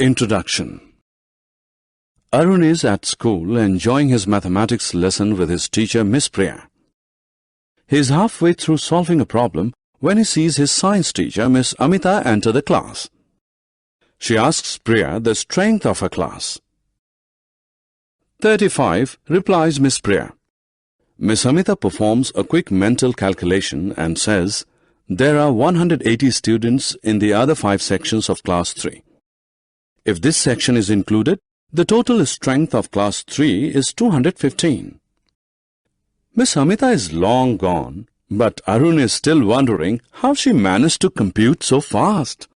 Introduction. Arun is at school enjoying his mathematics lesson with his teacher Miss Priya. He is halfway through solving a problem when he sees his science teacher Miss Amita enter the class. She asks Priya the strength of her class. 35, replies Miss Priya. Miss Amita performs a quick mental calculation and says, there are 180 students in the other 5 sections of class 3. If this section is included, the total strength of class 3 is 215. Miss Amita is long gone, but Arun is still wondering how she managed to compute so fast.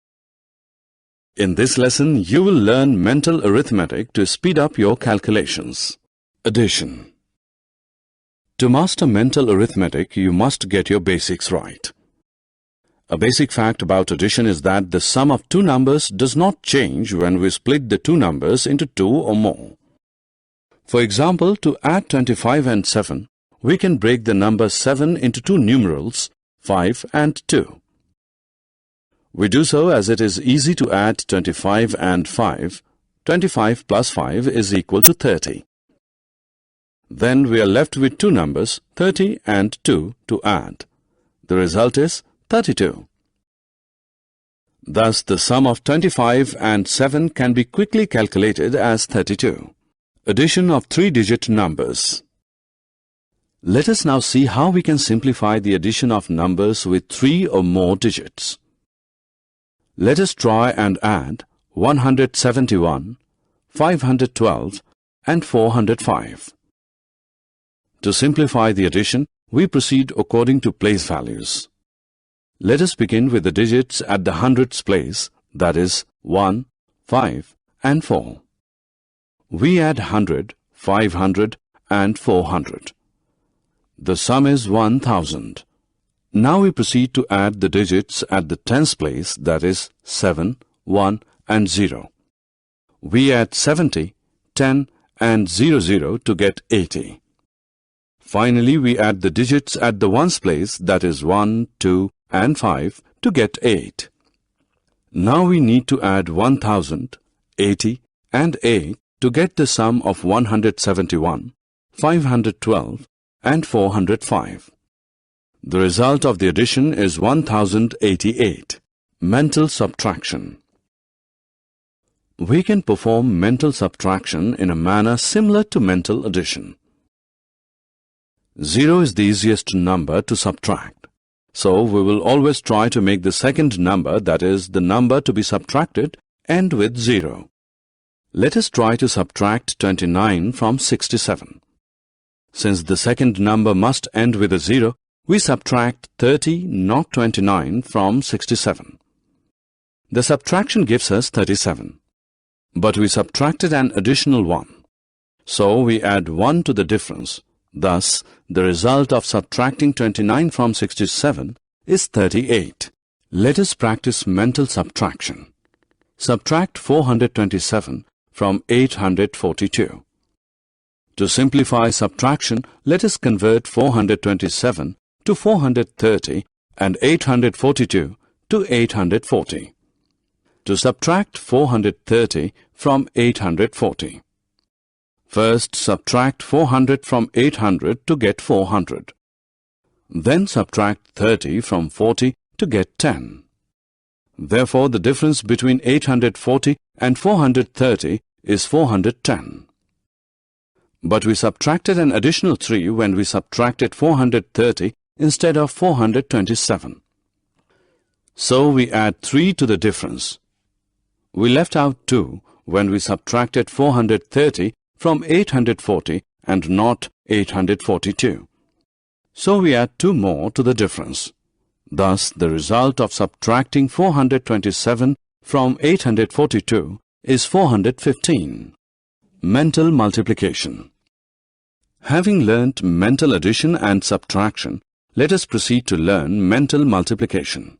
In this lesson, you will learn mental arithmetic to speed up your calculations. Addition. To master mental arithmetic, you must get your basics right. A basic fact about addition is that the sum of two numbers does not change when we split the two numbers into 2 or more. For example, to add 25 and 7, we can break the number 7 into two numerals, 5 and 2. We do so as it is easy to add 25 and 5. 25 plus 5 is equal to 30. Then we are left with two numbers, 30 and 2, to add. The result is 32. Thus, the sum of 25 and 7 can be quickly calculated as 32. Addition of 3-digit numbers. Let us now see how we can simplify the addition of numbers with 3 or more digits. Let us try and add 171, 512 and 405. To simplify the addition, we proceed according to place values. Let us begin with the digits at the hundreds place, that is 1, 5 and 4. We add 100, 500 and 400. The sum is 1000. Now we proceed to add the digits at the tens place, that is 7, 1 and 0. We add 70, 10 and 00 to get 80. Finally, we add the digits at the ones place, that is 1, 2 and 5 to get 8. Now we need to add 1000, 80 and 8 to get the sum of 171, 512 and 405. The result of the addition is 1088. Mental subtraction. We can perform mental subtraction in a manner similar to mental addition. 0 is the easiest number to subtract. So, we will always try to make the second number, that is, the number to be subtracted, end with 0. Let us try to subtract 29 from 67. Since the second number must end with a 0, we subtract 30, not 29, from 67. The subtraction gives us 37. But we subtracted an additional 1. So, we add 1 to the difference. Thus, the result of subtracting 29 from 67 is 38. Let us practice mental subtraction. Subtract 427 from 842. To simplify subtraction, let us convert 427 to 430 and 842 to 840. To subtract 430 from 840. First, subtract 400 from 800 to get 400. Then subtract 30 from 40 to get 10. Therefore, the difference between 840 and 430 is 410. But we subtracted an additional 3 when we subtracted 430 instead of 427. So, we add 3 to the difference. We left out 2 when we subtracted 430 from 840 and not 842. So we add 2 more to the difference. Thus, the result of subtracting 427 from 842 is 415. Mental multiplication. Having learnt mental addition and subtraction, let us proceed to learn mental multiplication.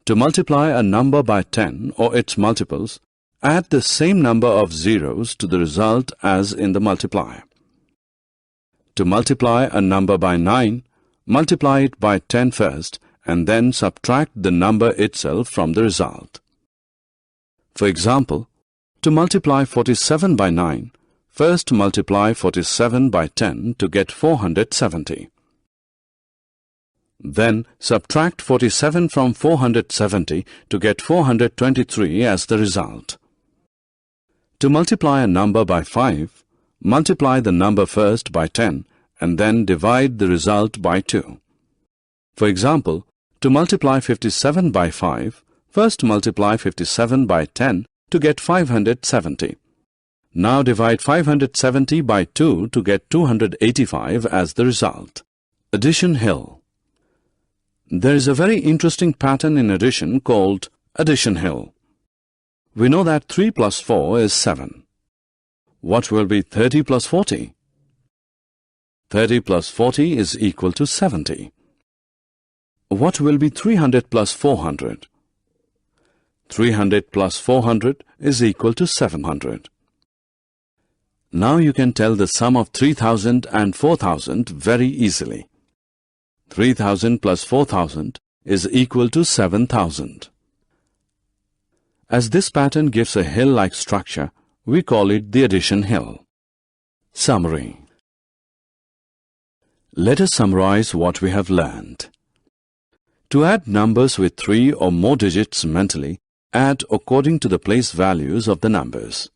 To multiply a number by 10 or its multiples, add the same number of zeros to the result as in the multiplier. To multiply a number by 9, multiply it by 10 first and then subtract the number itself from the result. For example, to multiply 47 by 9, first multiply 47 by 10 to get 470. Then subtract 47 from 470 to get 423 as the result. To multiply a number by 5, multiply the number first by 10 and then divide the result by 2. For example, to multiply 57 by 5, first multiply 57 by 10 to get 570. Now divide 570 by 2 to get 285 as the result. Addition hill. There is a very interesting pattern in addition called addition hill. We know that 3 plus 4 is 7. What will be 30 plus 40? 30 plus 40 is equal to 70. What will be 300 plus 400? 300 plus 400 is equal to 700. Now you can tell the sum of 3000 and 4000 very easily. 3000 plus 4000 is equal to 7000. As this pattern gives a hill-like structure, we call it the addition hill. Summary. Let us summarize what we have learned. To add numbers with 3 or more digits mentally, add according to the place values of the numbers.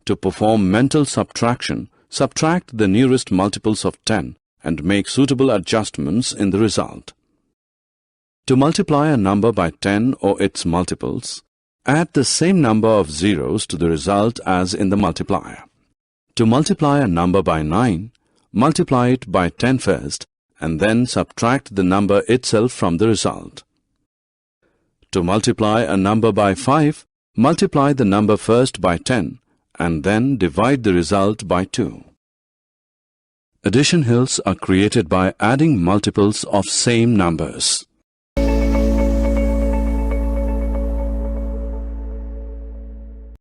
To perform mental subtraction, subtract the nearest multiples of 10 and make suitable adjustments in the result. To multiply a number by 10 or its multiples, add the same number of zeros to the result as in the multiplier. To multiply a number by 9, multiply it by 10 first and then subtract the number itself from the result. To multiply a number by 5, multiply the number first by 10 and then divide the result by 2. Addition hills are created by adding multiples of same numbers.